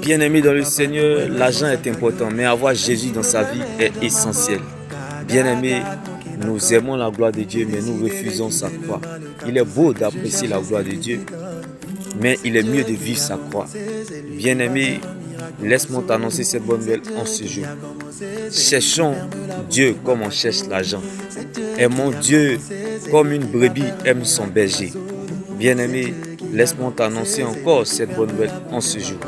Bien-aimé dans le Seigneur, l'argent est important, mais avoir Jésus dans sa vie est essentiel. Bien-aimé, nous aimons la gloire de Dieu, mais nous refusons sa croix. Il est beau d'apprécier la gloire de Dieu, mais il est mieux de vivre sa croix. Bien-aimé, laisse-moi t'annoncer cette bonne nouvelle en ce jour. Cherchons Dieu comme on cherche l'argent. Aimons Dieu comme une brebis aime son berger. Bien-aimé, laisse-moi t'annoncer encore cette bonne nouvelle en ce jour.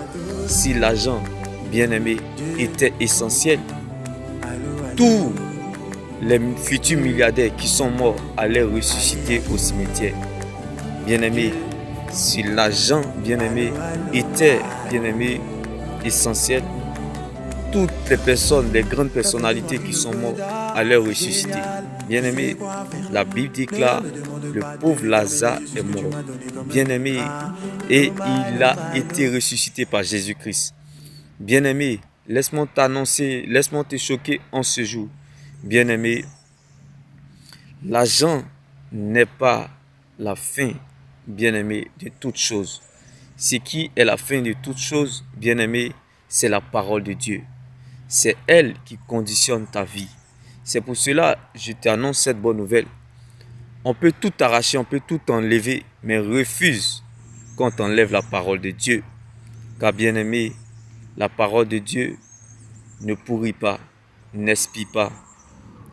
Si l'argent, bien-aimé, était essentiel, tous les futurs milliardaires qui sont morts allaient ressusciter au cimetière. Bien-aimé, si l'argent, bien-aimé, était, bien-aimé, essentiel, toutes les personnes, les grandes personnalités qui sont mortes allaient ressusciter. Bien-aimé, la Bible déclare, le pauvre Lazare est mort. Bien-aimé, et il a été ressuscité par Jésus-Christ. Bien-aimé, laisse-moi t'annoncer, laisse-moi te choquer en ce jour. Bien-aimé, l'argent n'est pas la fin, bien-aimé, de toute chose. Ce qui est la fin de toute chose, bien-aimé, c'est la parole de Dieu. C'est elle qui conditionne ta vie. C'est pour cela que je t'annonce cette bonne nouvelle. On peut tout arracher, on peut tout enlever, mais refuse quand on enlève la parole de Dieu. Car bien-aimé, la parole de Dieu ne pourrit pas, n'expire pas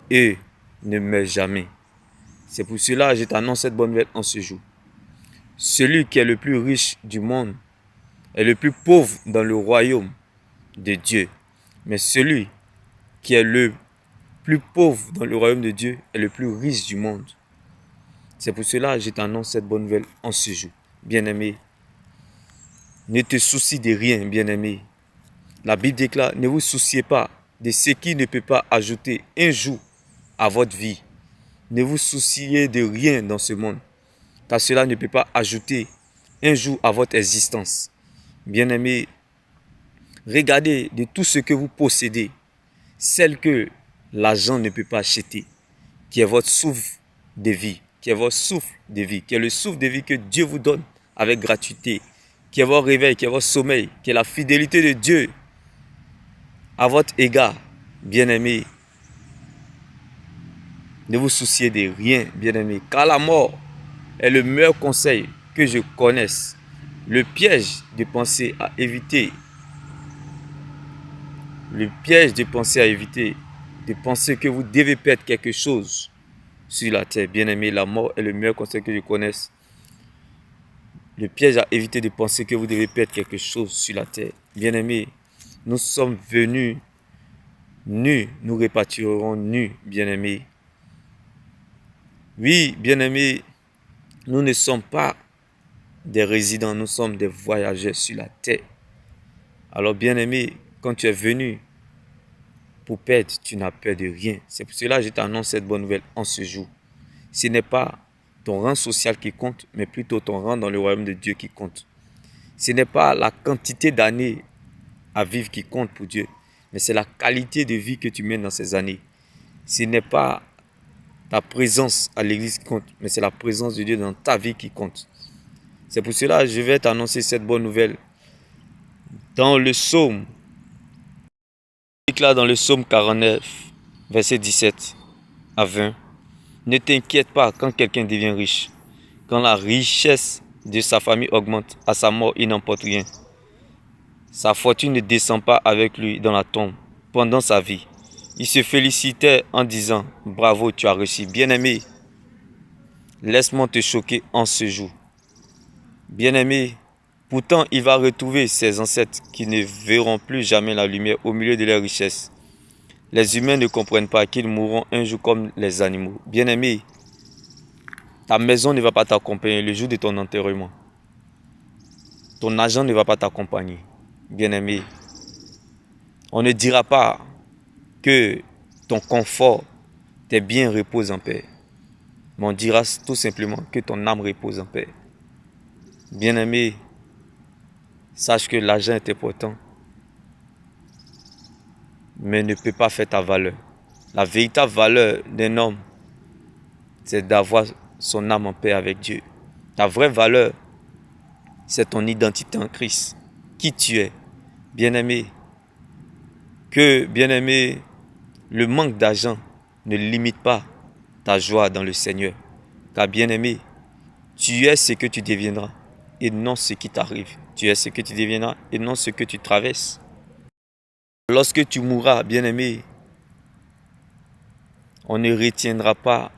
et ne meurt jamais. C'est pour cela que je t'annonce cette bonne nouvelle en ce jour. Celui qui est le plus riche du monde est le plus pauvre dans le royaume de Dieu. Mais celui qui est le plus pauvre dans le royaume de Dieu est le plus riche du monde. C'est pour cela que je t'annonce cette bonne nouvelle en ce jour. Bien-aimé, ne te soucie de rien, bien-aimé. La Bible déclare, ne vous souciez pas de ce qui ne peut pas ajouter un jour à votre vie. Ne vous souciez de rien dans ce monde, car cela ne peut pas ajouter un jour à votre existence. Bien-aimé, regardez de tout ce que vous possédez, celle que l'argent ne peut pas acheter, qui est votre souffle de vie, qui est votre souffle de vie, qui est le souffle de vie que Dieu vous donne avec gratuité, qui est votre réveil, qui est votre sommeil, qui est la fidélité de Dieu à votre égard. Bien-aimé, ne vous souciez de rien, bien-aimé, car la mort est le meilleur conseil que je connaisse. Le piège de penser à éviter. Le piège de penser à éviter. De penser que vous devez perdre quelque chose sur la terre. Bien-aimé, la mort est le meilleur conseil que je connaisse. Le piège à éviter de penser que vous devez perdre quelque chose sur la terre. Bien-aimé, nous sommes venus nus, nous repartirons nus, bien-aimé. Oui, bien-aimé, nous ne sommes pas des résidents, nous sommes des voyageurs sur la terre. Alors, bien-aimé, quand tu es venu pour perdre, tu n'as peur de rien. C'est pour cela que je t'annonce cette bonne nouvelle en ce jour. Ce n'est pas ton rang social qui compte, mais plutôt ton rang dans le royaume de Dieu qui compte. Ce n'est pas la quantité d'années à vivre qui compte pour Dieu, mais c'est la qualité de vie que tu mènes dans ces années. Ce n'est pas ta présence à l'église qui compte, mais c'est la présence de Dieu dans ta vie qui compte. C'est pour cela que je vais t'annoncer cette bonne nouvelle. Dans le psaume, dans le psaume 49, verset 17 à 20, ne t'inquiète pas quand quelqu'un devient riche. Quand la richesse de sa famille augmente, à sa mort, il n'emporte rien. Sa fortune ne descend pas avec lui dans la tombe pendant sa vie. Il se félicitait en disant, bravo, tu as réussi. Bien-aimé, laisse-moi te choquer en ce jour. Bien-aimé, pourtant il va retrouver ses ancêtres qui ne verront plus jamais la lumière au milieu de leurs richesses. Les humains ne comprennent pas qu'ils mourront un jour comme les animaux. Bien-aimé, ta maison ne va pas t'accompagner le jour de ton enterrement. Ton argent ne va pas t'accompagner. Bien-aimé, on ne dira pas que ton confort, tes biens reposent en paix. Mais on dira tout simplement que ton âme repose en paix. Bien-aimé, sache que l'argent est important, mais ne peut pas faire ta valeur. La véritable valeur d'un homme, c'est d'avoir son âme en paix avec Dieu. Ta vraie valeur, c'est ton identité en Christ. qui tu es. Bien-aimé, que, bien-aimé, le manque d'argent ne limite pas ta joie dans le Seigneur. Car bien-aimé, tu es ce que tu deviendras et non ce qui t'arrive. Tu es ce que tu deviendras et non ce que tu traverses. Lorsque tu mourras, bien-aimé, on ne retiendra pas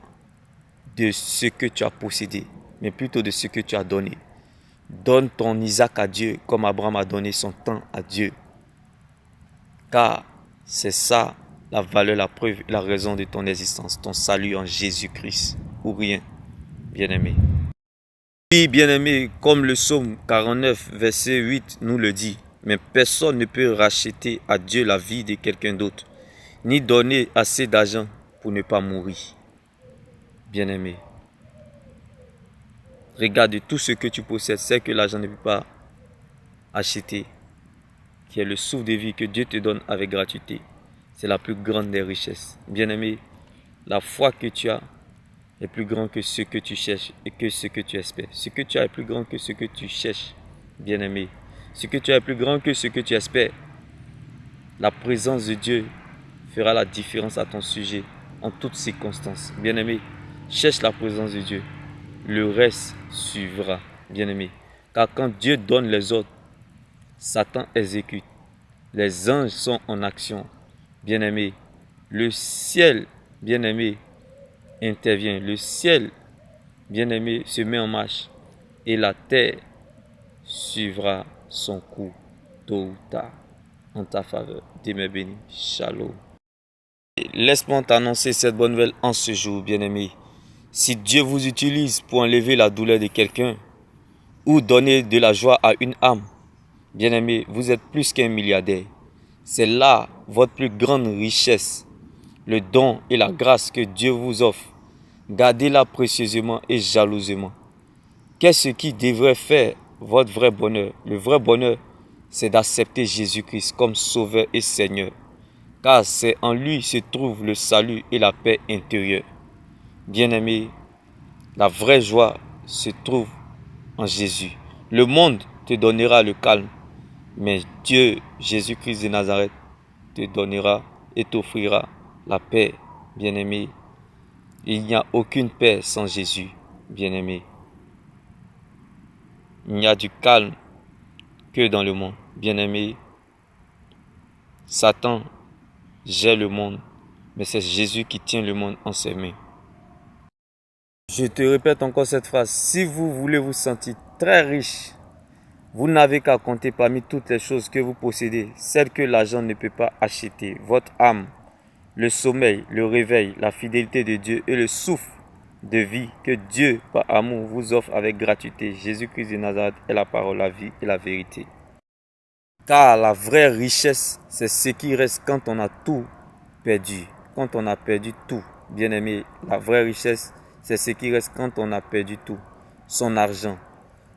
de ce que tu as possédé, mais plutôt de ce que tu as donné. Donne ton Isaac à Dieu comme Abraham a donné son temps à Dieu. Car c'est ça la valeur, la preuve, la raison de ton existence, ton salut en Jésus-Christ, ou rien, bien-aimé. Oui, bien-aimé, comme le psaume 49, verset 8 nous le dit, mais personne ne peut racheter à Dieu la vie de quelqu'un d'autre, ni donner assez d'argent pour ne pas mourir. Bien-aimé, regarde tout ce que tu possèdes, c'est que l'argent ne peut pas acheter, qui est le souffle de vie que Dieu te donne avec gratuité. C'est la plus grande des richesses. Bien-aimé, la foi que tu as est plus grand que ce que tu cherches et que ce que tu espères. Ce que tu as est plus grand que ce que tu cherches, bien-aimé. Ce que tu as est plus grand que ce que tu espères. La présence de Dieu fera la différence à ton sujet en toutes circonstances. Bien-aimé, cherche la présence de Dieu. Le reste suivra, bien-aimé. Car quand Dieu donne les ordres, Satan exécute. Les anges sont en action. Bien-aimé, le ciel, bien-aimé, intervient. Le ciel, bien-aimé, se met en marche. Et la terre suivra son cours tôt ou tard en ta faveur. Demeure béni. Shalom. Laisse-moi t'annoncer cette bonne nouvelle en ce jour, bien-aimé. Si Dieu vous utilise pour enlever la douleur de quelqu'un ou donner de la joie à une âme, bien-aimé, vous êtes plus qu'un milliardaire. C'est là votre plus grande richesse, le don et la grâce que Dieu vous offre. Gardez-la précieusement et jalousement. Qu'est-ce qui devrait faire votre vrai bonheur? Le vrai bonheur, c'est d'accepter Jésus-Christ comme Sauveur et Seigneur. Car c'est en lui se trouve le salut et la paix intérieure. Bien-aimé, la vraie joie se trouve en Jésus. Le monde te donnera le calme, mais Dieu, Jésus-Christ de Nazareth, te donnera et t'offrira la paix, bien-aimé. Il n'y a aucune paix sans Jésus, bien-aimé. Il n'y a du calme que dans le monde, bien-aimé. Satan gère le monde, mais c'est Jésus qui tient le monde en ses mains. Je te répète encore cette phrase. Si vous voulez vous sentir très riche, vous n'avez qu'à compter parmi toutes les choses que vous possédez, celles que l'argent ne peut pas acheter, votre âme, le sommeil, le réveil, la fidélité de Dieu et le souffle de vie que Dieu, par amour, vous offre avec gratuité. Jésus-Christ de Nazareth est la parole, la vie et la vérité. Car la vraie richesse, c'est ce qui reste quand on a tout perdu. Quand on a perdu tout, bien-aimé, la vraie richesse, c'est ce qui reste quand on a perdu tout. Son argent.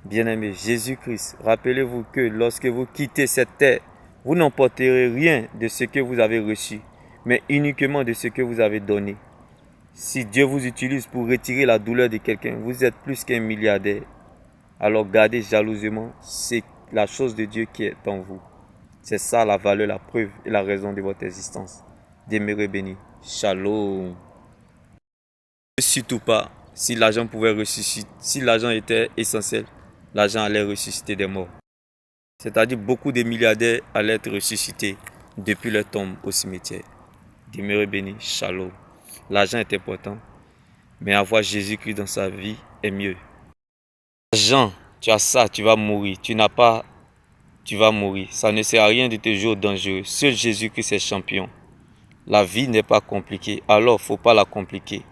Bien-aimé, Jésus-Christ, rappelez-vous que lorsque vous quittez cette terre, vous n'emporterez rien de ce que vous avez reçu, mais uniquement de ce que vous avez donné. Si Dieu vous utilise pour retirer la douleur de quelqu'un, vous êtes plus qu'un milliardaire. Alors gardez jalousement, c'est la chose de Dieu qui est en vous. C'est ça la valeur, la preuve et la raison de votre existence. Demeurez bénis. Shalom. Ne surtout pas, si l'argent pouvait ressusciter, si l'argent était essentiel, l'argent allait ressusciter des morts. C'est-à-dire beaucoup de milliardaires allaient être ressuscités depuis leur tombe au cimetière. Demeurez bénis. Shalom. L'argent est important, mais avoir Jésus-Christ dans sa vie est mieux. L'argent, tu as ça, tu vas mourir. Tu n'as pas, tu vas mourir. Ça ne sert à rien de te jouer dangereux. Seul Jésus-Christ est champion. La vie n'est pas compliquée, alors il ne faut pas la compliquer.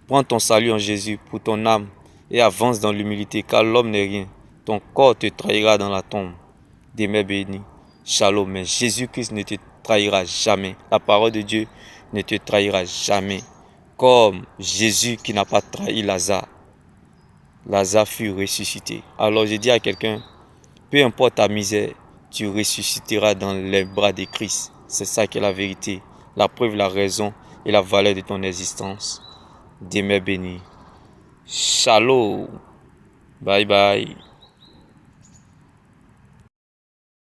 Prends ton salut en Jésus pour ton âme et avance dans l'humilité, car l'homme n'est rien. Ton corps te trahira dans la tombe. Demeure béni. Shalom. Mais Jésus-Christ ne te trahira jamais. La parole de Dieu ne te trahira jamais. Comme Jésus qui n'a pas trahi Lazare. Lazare fut ressuscité. Alors je dis à quelqu'un, peu importe ta misère, tu ressusciteras dans les bras de Christ. C'est ça qui est la vérité, la preuve, la raison et la valeur de ton existence. Demeure béni. Shalom. Bye bye.